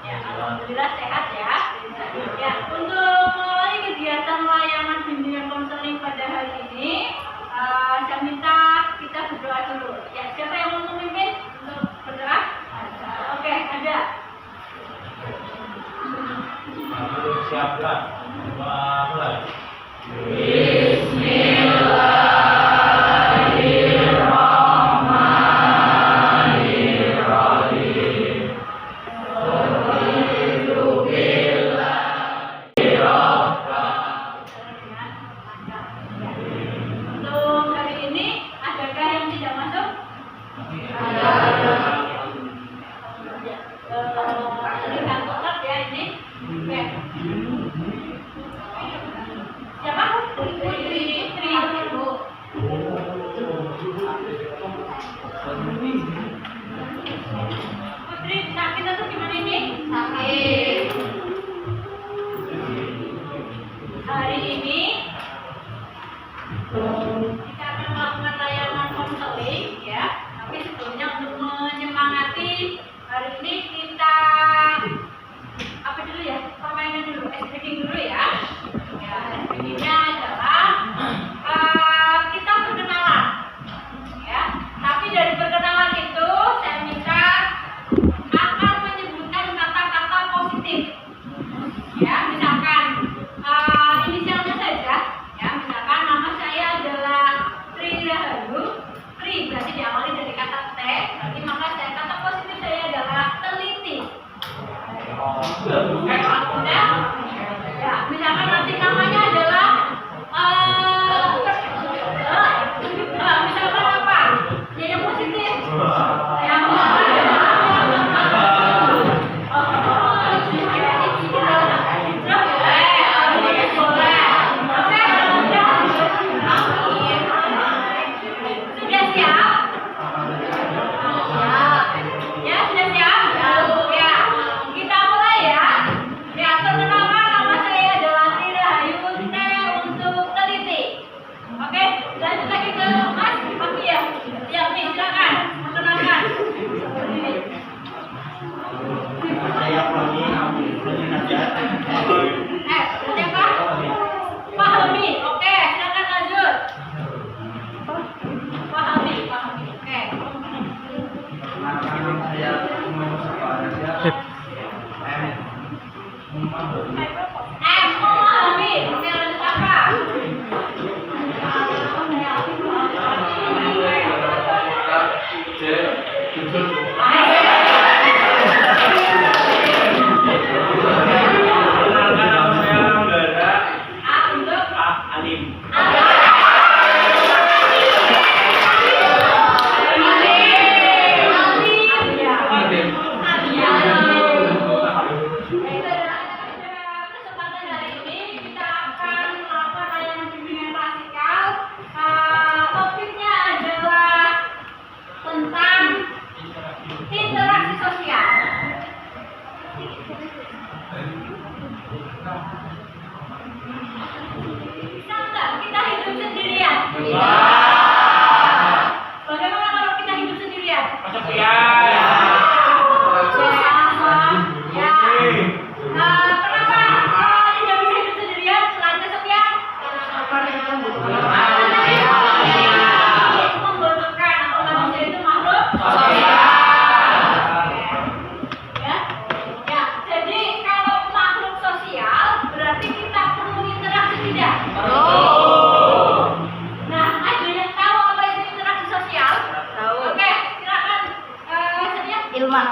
Ya, alhamdulillah sehat ya. Ya, untuk mulai kegiatan layanan bimbingan konseling pada hari ini, saya minta kita berdoa dulu. Ya, siapa yang mau memimpin untuk berdoa? Oke, ada. Siapkan. Mulai. Untuk hari ini, adakah yang tidak masuk? Ada. Lihat kotak ya ini. Oke. Siapa? Putri. Putri, sakit atau gimana ini? Sakit. Hari ini kita akan melakukan layanan konseling ya. Tapi sebelumnya untuk menyemangati hari ini kita apa dulu ya? Permainan dulu, ice breaking dulu ya. Ya, ice breakingnya adalah kita berkenalan ya. Tapi dari perkenalan itu saya minta akan menyebutkan kata-kata positif. Ya, misalkan inisialnya saja. Ya, misalkan nama saya adalah Tri Rahayu. Tri berarti diawali dari kata T. Berarti maka kata positif saya adalah teliti. Ya, misalkan nanti namanya adalah misalkan apa? Ya, yang positif. Yang bagaimana kalau kita hidup sendirian? Kenapa tidak bisa hidup sendirian selain kesepian? Itu membutuhkan atau manusia itu makhluk sosial. Ya, jadi kalau makhluk sosial berarti kita perlu interaksi tidak? Nah, ada yang tahu apa itu interaksi sosial? Tahu. Oke, silakan. Ilma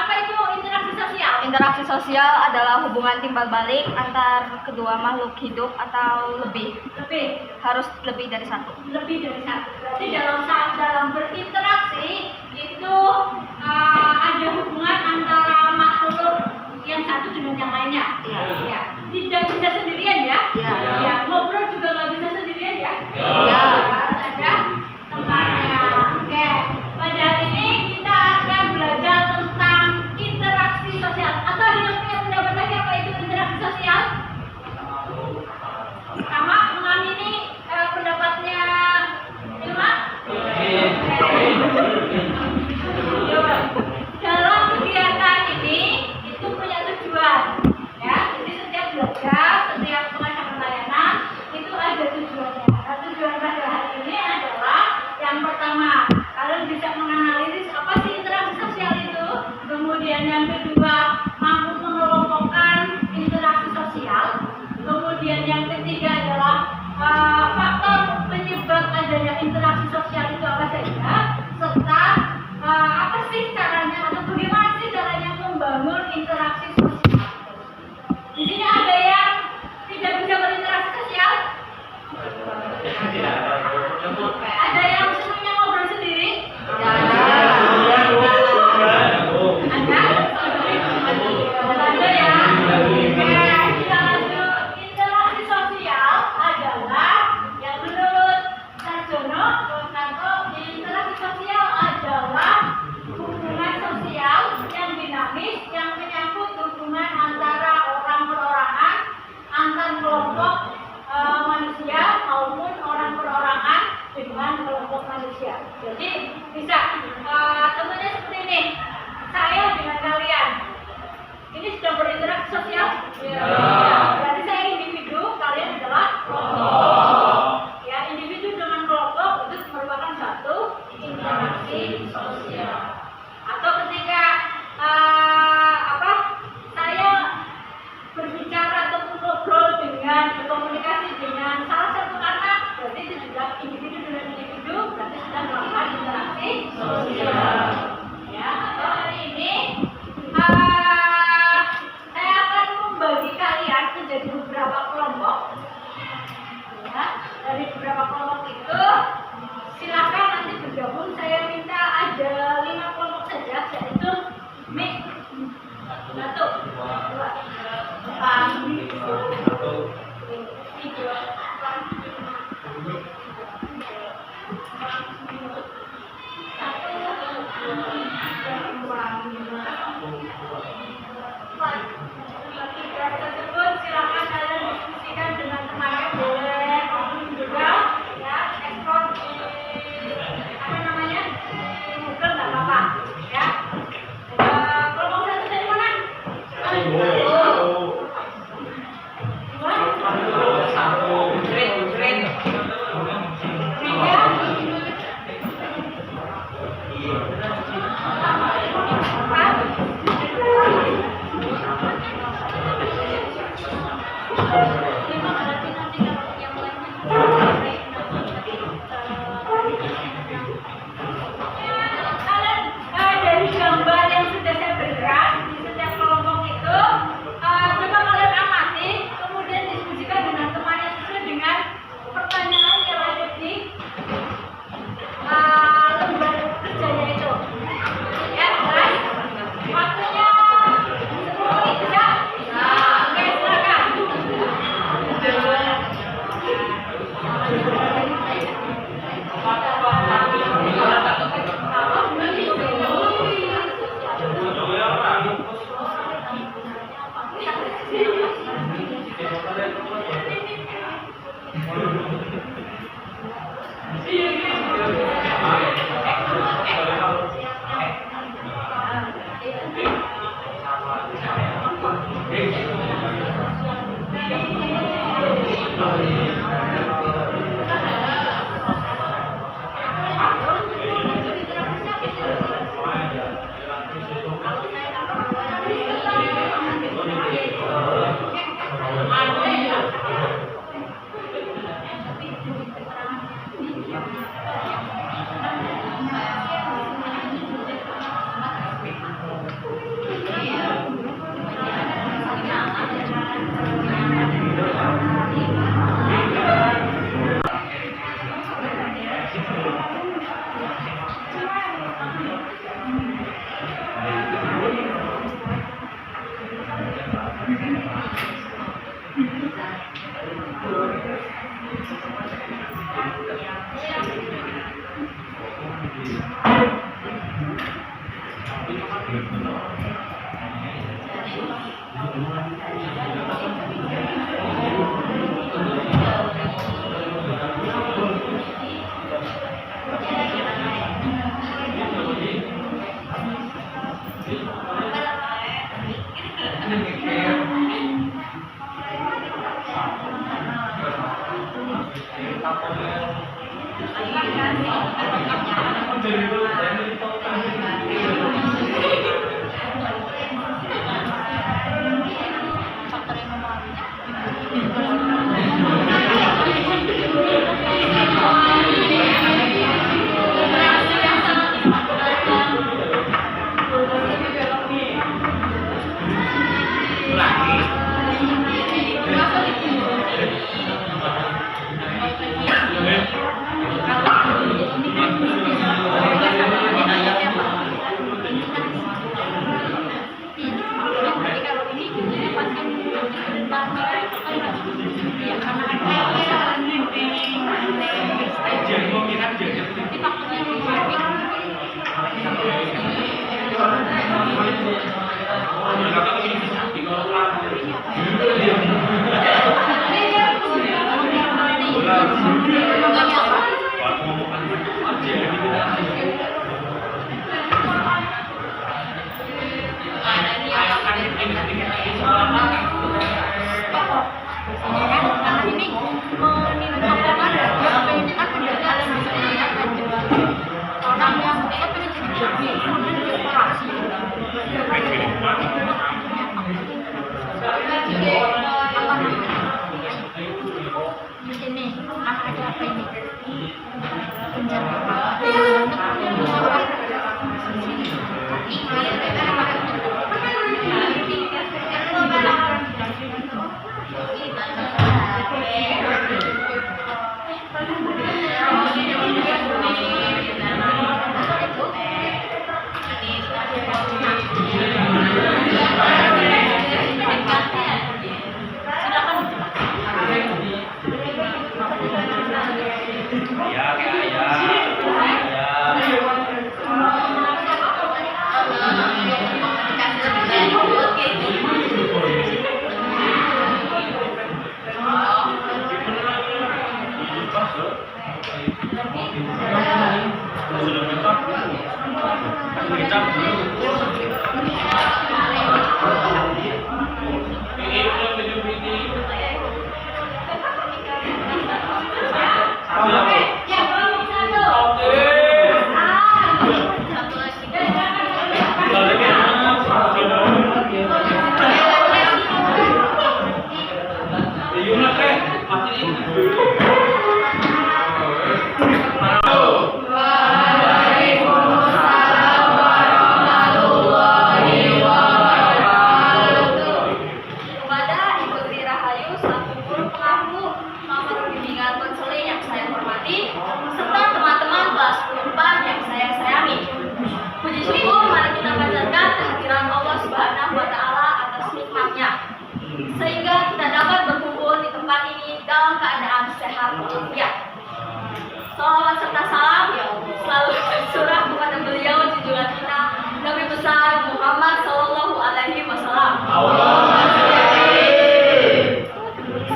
apa itu interaksi sosial? Interaksi sosial adalah hubungan timbal balik antar kedua makhluk hidup atau lebih. Harus lebih dari satu. Berarti dalam berinteraksi itu ada hubungan antara makhluk yang satu dengan yang lainnya. Ya. Tidak bisa sendirian ya. Ya. Ngobrol juga nggak bisa sendirian ya. Harus ada tempatnya. Oke. Pada hari ini kita akan belajar tentang interaksi sosial. Atau ada yang punya pendapat lagi apa itu interaksi sosial? Sama mengamini pendapatnya Ilma? faktor penyebab adanya interaksi sosial itu apa saja, serta apa sih caranya atau bagaimana sih caranya membangun interaksi sosial. Di sini ada yang tidak bisa berinteraksi sosial? Ada yang semuanya ngobrol sendiri? Ada? Ada ya? Kita lanjut. Interaksi sosial adalah yang menurut Sarjono, interaksi sosial adalah hubungan sosial yang dinamis yang menyangkut hubungan antara orang perorangan, antar kelompok manusia maupun orang perorangan dengan kelompok manusia. Jadi bisa contohnya seperti ini, saya dengan kalian ini sudah berinteraksi sosial. Berarti saya individu, kalian adalah kelompok. Ya, individu dengan kelompok itu merupakan satu interaksi sosial. Atau ketika saya berbicara atau ngobrol dengan berkomunikasi dengan salah satu anak, berarti itu sudah individu dengan individu, berarti sudah melakukan interaksi sosial. Ya, atau hari ini saya akan membagi kalian menjadi beberapa kelompok. Ya, dari beberapa kelompok itu silakan nanti bergabung. Saya minta ada 5 kelompok saja, yaitu mix. 1, 2, 3, tersebut silakan kalian diskusikan dengan temannya, boleh ngomong juga ya, ekspor di Google nggak apa-apa ya. Kelompok 1 dari mana? Dari gambar yang sudah saya berikan di setiap kelompok itu, coba kalian amati, kemudian diskusikan dengan temannya sesuai dengan pertanyaan yang ada di lembar kerjanya itu. Ya, guys, waktunya 10 menit bisa? Oke, silakan. Faktor yang mempengaruhi. mendengarkan kehadiran Allah Subhanahu wa taala atas nikmatnya. Sehingga kita dapat berkumpul di tempat ini dalam keadaan sehat walafiat. Salawat serta salam selalu tercurah kepada beliau junjungan kita Nabi besar Muhammad Sallallahu Alaihi Wasallam.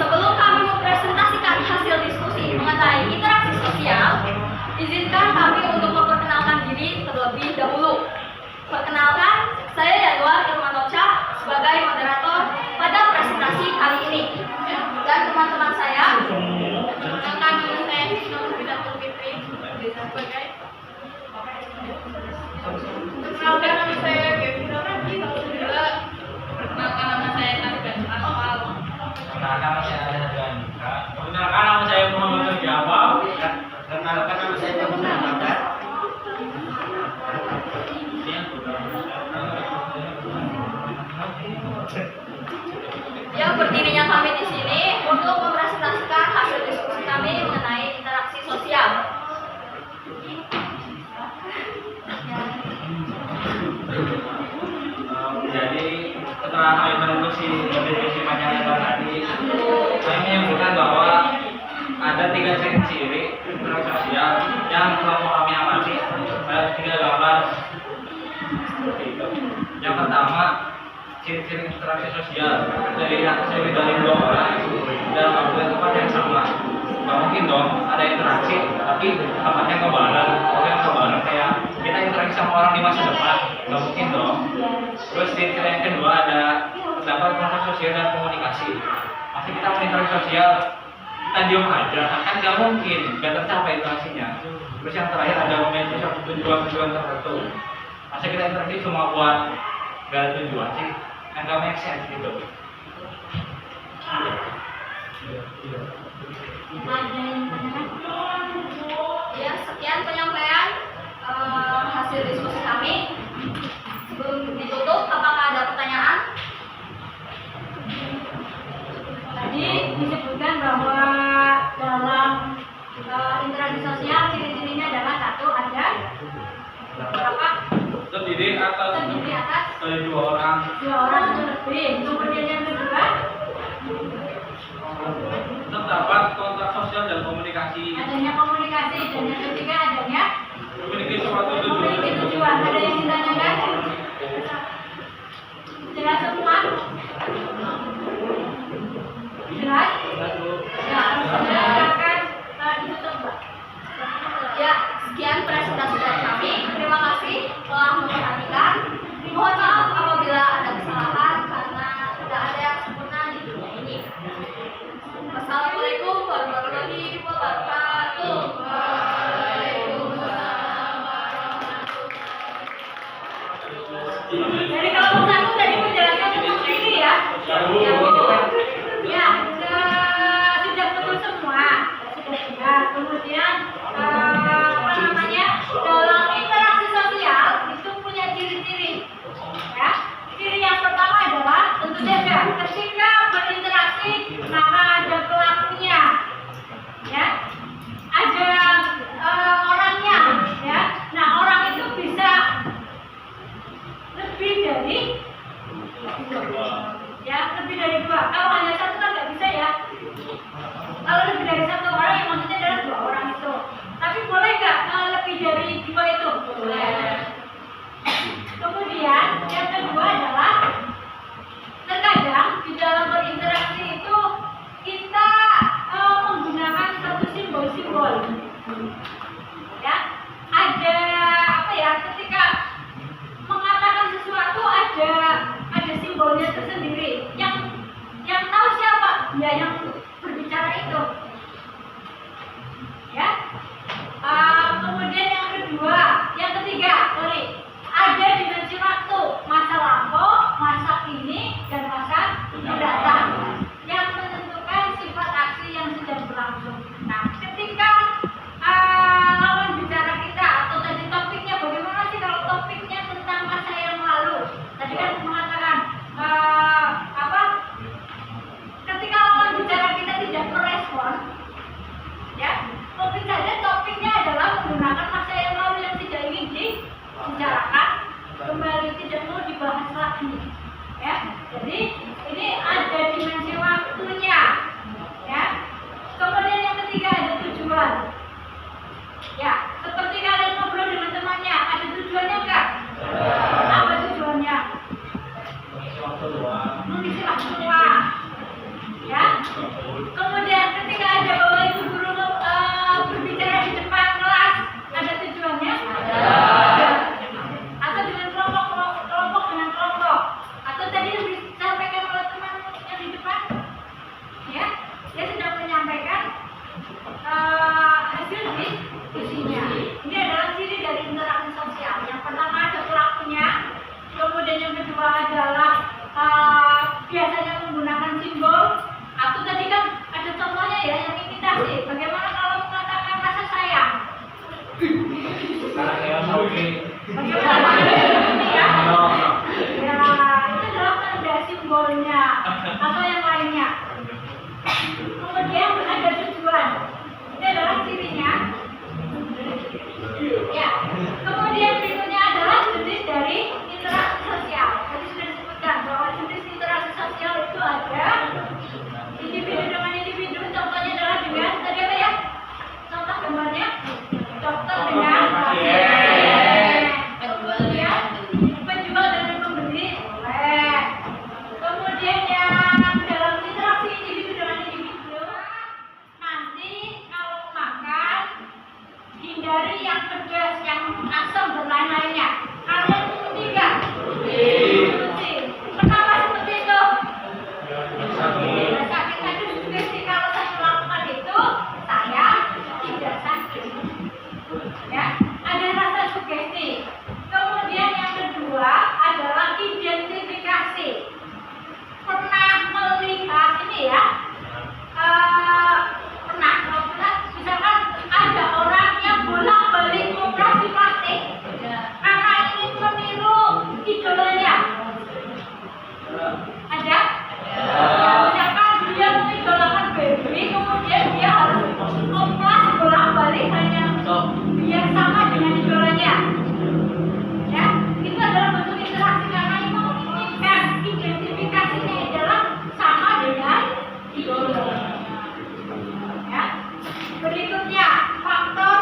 Sebelum kami mempresentasikan hasil diskusi mengenai interaksi sosial, izinkan kami untuk memperkenalkan diri terlebih dahulu. Perkenalkan, saya Yanwar Irmanocha sebagai moderator pada presentasi kali ini. Dan teman-teman saya, perkenalkan nama saya Hisnul Bidatul Fitri sebagai perkenalkan nama saya Gevina Randi Alhamdulillah. Perkenalkan nama saya Targan Asmal. Perkenalkan nama saya Adrian. Perkenalkan nama saya Muhammad Syafa. Perkenalkan nama saya Muhammad Syafa. Yang berdirinya kami di sini untuk mempresentasikan hasil diskusi kami mengenai interaksi sosial. Jadi setelah kami menembus diskusi panjang lebar tadi, kami menyimpulkan bahwa ada 3 ciri interaksi sosial yang telah kami amati pada 3 gambar seperti itu. Yang pertama, ciri-ciri interaksi sosial dari 2 orang dalam waktu tempat yang sama. Nggak mungkin dong ada interaksi tapi tempatnya nggak bareng kayak kita interaksi sama orang di masa depan, nggak mungkin dong. Terus ciri-ciri yang kedua ada terdapat proses sosial dan komunikasi. Masih kita interaksi sosial kita diem aja kan nggak mungkin, nggak tercapai interaksinya. Terus yang terakhir ada memiliki suatu tujuan tertentu. Masa kita interaksi cuma buat nggak ada tujuan sih, kan nggak make sense gitu. Ya, sekian penyampaian hasil diskusi kami. Sebelum ditutup, apakah ada pertanyaan? Tadi disebutkan bahwa dalam interaksi sosial ciri-cirinya adalah satu ada apa? Terdiri atas Terdiri atas dari 2 orang. 2 orang atau lebih. Kemudian yang kedua Terdapat kontak sosial dan komunikasi. adanya komunikasi, dan yang ketiga adanya Memiliki suatu memiliki tujuan. tujuan. Ada yang ditanyakan? Jelas semua? Jelas? Ya, silakan ditutup, Mbak. Ya, sekian presentasi dari kami. Terima kasih telah memperhatikan. Mohon maaf apabila ada kesalahan karena tidak ada yang sempurna di dunia ini. Wassalamualaikum warahmatullahi wabarakatuh. Jadi kalau satu tadi menjelaskan tentang ini ya. Ya, sudah betul semua. Sudah. Kemudian apa namanya? Dalam interaksi sosial itu punya ciri-ciri. Ya. Ciri yang pertama adalah tentu saja ketika berinteraksi maka ada pelakunya. Ya. Ada orangnya, ya. Nah, orang itu bisa lebih dari lebih dari 2. Kalau hanya satu kan nggak bisa ya. Kalau lebih dari 1 orang yang maksudnya adalah 2 orang itu. Tapi boleh nggak lebih dari 2 itu? Boleh. Kemudian yang kedua adalah terkadang di dalam berinteraksi itu kita menggunakan satu simbol-simbol. Ya, ada apa ya? Ketika mengatakan sesuatu ada simbolnya tersendiri. Yang tahu siapa? Ya, yang berbicara itu. Ya. Kemudian yang ketiga, ada dimensi waktu, masa lampau, masa kini, dan masa mendatang yang menentukan sifat aksi yang sedang berlangsung. Nah, ketika lawan bicara kita atau tadi topiknya, bagaimana sih kalau topiknya tentang masa yang lalu? Tadi kan mengatakan ketika lawan bicara ini. Ya, jadi ini ada dimensi waktunya. Ya. Kemudian yang ketiga ada tujuan. Ya, seperti kalian ngobrol dengan temannya, ada tujuannya enggak? Apa tujuannya? Mengisi waktu luang. Ya. Kemudian ketika ada bapak ibu guru berbicara di depan kelas, ada tujuannya? Atau dengan kelompok dengan kelompok, atau tadi yang disampaikan oleh teman yang di depan, ya, dia sudah menyampaikan hasil diskusinya. Ini adalah ciri dari interaksi sosial. Yang pertama ada pelakunya, kemudian yang kedua adalah biasanya menggunakan simbol, atau tadi kan ada contohnya ya yang imitasi. Bagaimana kalau mengatakan rasa sayang? Karena saya mau Bagaimana? Ya, itu adalah tanda simbolnya atau yang lainnya. Kemudian ada tujuan. Ini adalah cirinya. Ya. Kemudian berikutnya adalah jenis dari interaksi sosial. Tadi sudah disebutkan bahwa jenis interaksi sosial itu ada individu dengan individu. Contohnya adalah dengan tadi apa ya? Contoh gambarnya dokter dengan pasien. Kemudian penjual dan pembeli. Kemudian yang dalam interaksi individu dengan individu, nanti kalau makan hindari yang pedas, yang asam dan lain-lainnya. Kalian seperti enggak? Seperti. Kenapa seperti itu? Sakit tadi sugesti kalau saya melakukan itu, saya tidak sakit. Ya, ada rasa sugesti. Kemudian yang kedua adalah identifikasi. Pernah melihat ini ya? Pernah, misalkan ada orang yang bolak-balik operasi plastik karena ingin meniru idolanya. Ada? Ya, misalkan dia mengidolakan baby, kemudian dia harus operasi bolak-balik hanya biar sama dengan idolanya. Ya, itu adalah bentuk interaksi karena itu menginginkan identifikasinya adalah sama dengan idolanya. Ya. Berikutnya faktor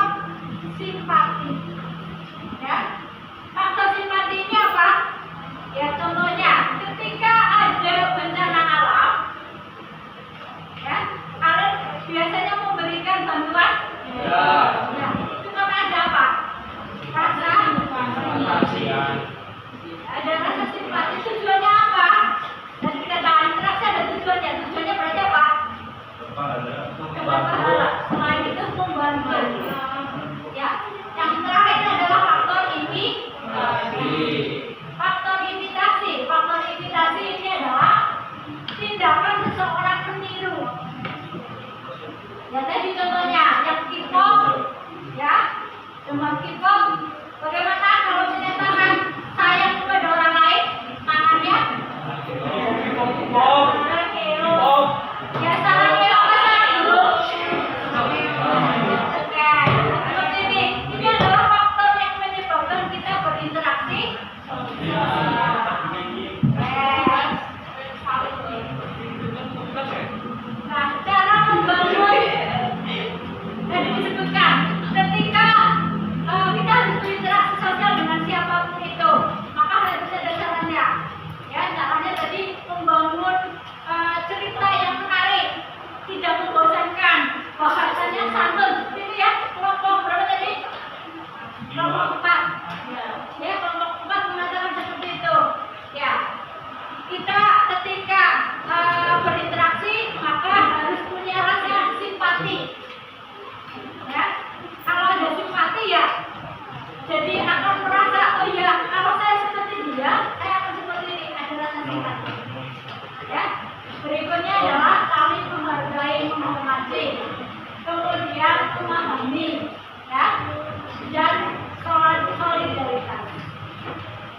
simpati. Ya. Faktor simpati ini apa? Ya, contohnya ketika ada bencana alam, ya, kalian biasanya memberikan bantuan. Ya. Itu kan ada apa? Rasa simpati. Ada rasa simpati. Tujuannya apa? Dan kita tahu interaksi ada tujuannya. Tujuannya berarti apa? Selain itu membantu. Ya, yang terakhir adalah faktor imitasi. Faktor imitasi. Faktor imitasi ini adalah tindakan seseorang meniru. Ya, tadi contohnya yang K-pop, ya, demam K-pop. Bagaimana kalau menyatakan sayang kepada orang lain, tangannya? Ya, salahnya apa dulu? Oke, seperti ini. Ini adalah faktor yang menyebabkan kita berinteraksi. Nah, cara membangun tadi disebutkan ketika kita harus berinteraksi sosial dengan siapapun itu, maka harus ada caranya. Ya, caranya tadi membangun cerita yang menarik, tidak membosankan, bahasanya santun. Ini ya, kelompok berapa tadi? Kelompok 4. Ya, kelompok 4 mengatakan seperti itu. Ya, kita ketika berinteraksi maka harus punya rasa simpati. Ya, kalau ada simpati ya, jadi akan merasa oh ya, kalau saya seperti dia, saya akan seperti ini. Ada rasa simpati. Ya, berikutnya adalah saling menghargai, menghormati, kemudian memahami, ya, dan solidaritas.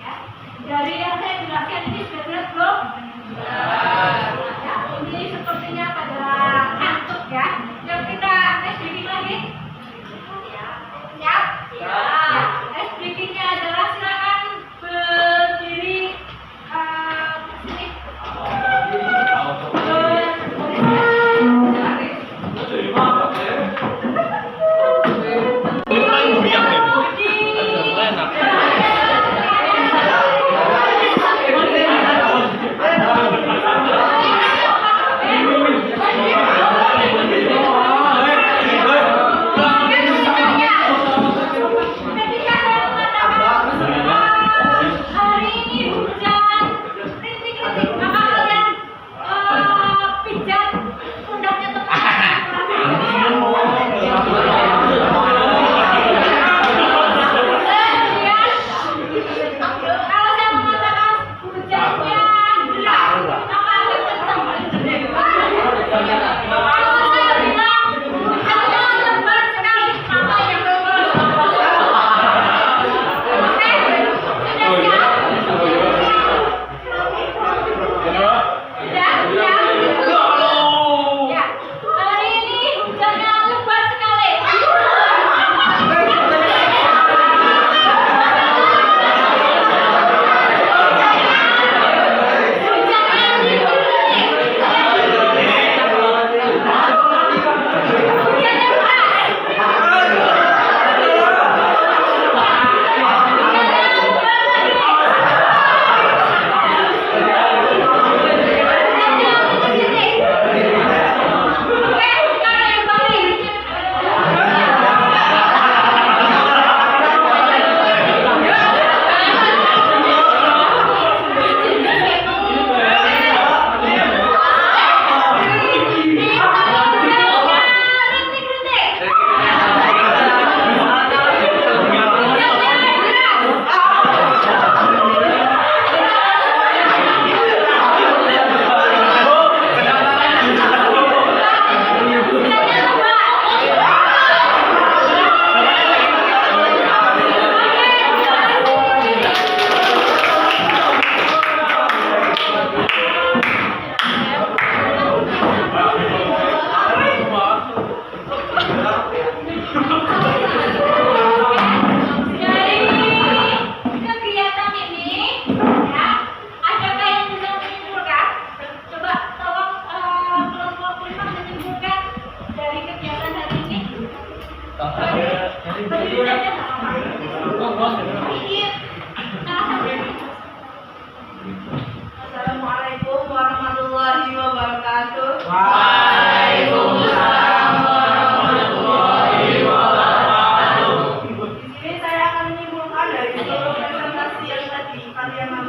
Ya, dari yang saya jelaskan ini sudah jelas belum? Ya, ini sepertinya pada ngantuk ya. Yuk kita tes breaking lagi. Siap? Ya. Tes breakingnya adalah silakan berdiri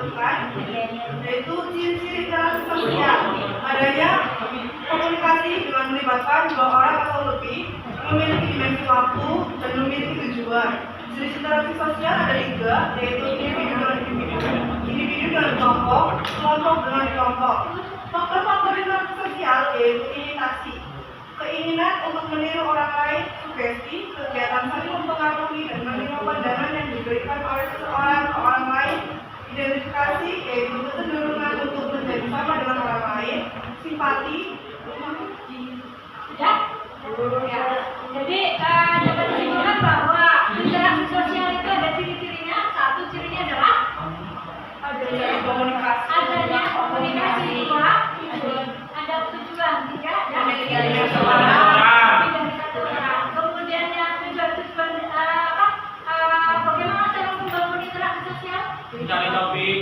lakukan, yaitu ciri-ciri interaksi sosial. Adanya komunikasi dengan melibatkan dua orang atau lebih, memiliki dimensi waktu, dan memiliki tujuan. Jenis interaksi sosial ada tiga, yaitu individu dengan individu dengan kelompok dengan kelompok. Faktor-faktor interaksi sosial yaitu imitasi, keinginan untuk meniru orang lain, sugesti, kegiatan saling mempengaruhi dan menerima pandangan yang diberikan oleh seseorang ke orang lain, identifikasi yaitu kecenderungan untuk menjadi sama dengan orang lain, simpati, Ya? Ya. Jadi dapat disimpulkan bahwa interaksi sosial itu ada ciri-cirinya. Satu cirinya adalah adanya komunikasi, dua ada tujuan, tiga ada satu orang. Kemudian yang tujuan apa? Bagaimana cara membangun interaksi sosial? Mencari topik.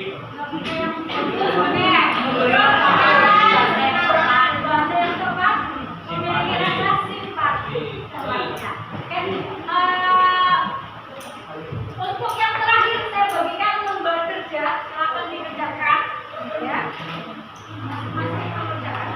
Untuk yang terakhir saya bagikan lembar kerja, silakan dikerjakan, ya. Masing-masing mengerjakan.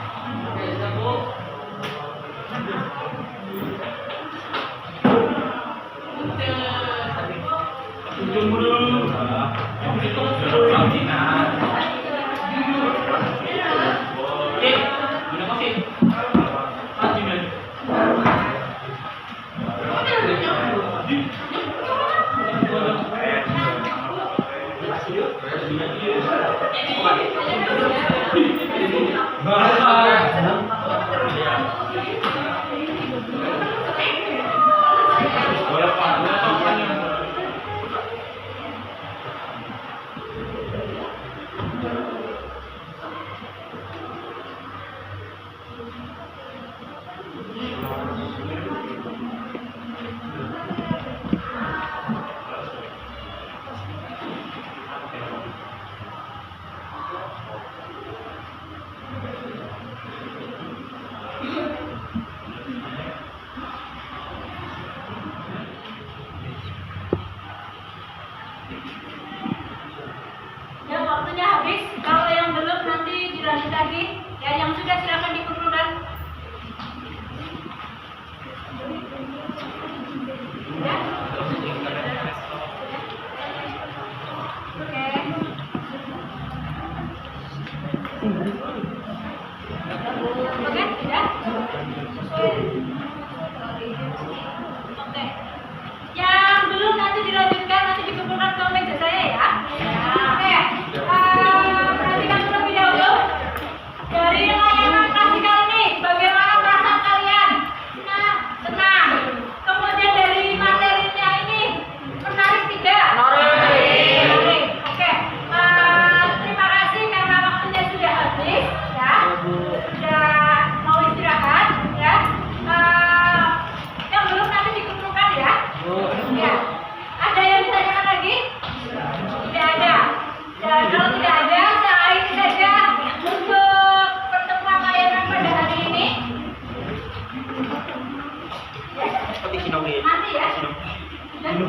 Ya, waktunya habis. Kalau yang belum nanti dilanjut lagi. Ya, yang sudah silakan dikumpulkan. Ya. Oke. Oke, sudah. Oke. Yang belum nanti dilanjutkan, nanti dikumpulkan ke meja saya ya. Oke. Perhatikan terlebih dahulu. Dari layanan kasih kali ini, bagaimana perasaan kalian? Tenang. Kemudian dari materinya ini, menarik tidak? Menarik. Oke. Terima kasih karena waktunya sudah habis, ya. Sudah mau istirahat, ya. Yang belum nanti dikumpulkan ya. Ya. Ada yang ditanyakan lagi? Tidak ada. Dan kalau tidak ada, saya akhiri saja untuk pertemuan layanan pada hari ini. Ya. Nanti ya. Dan-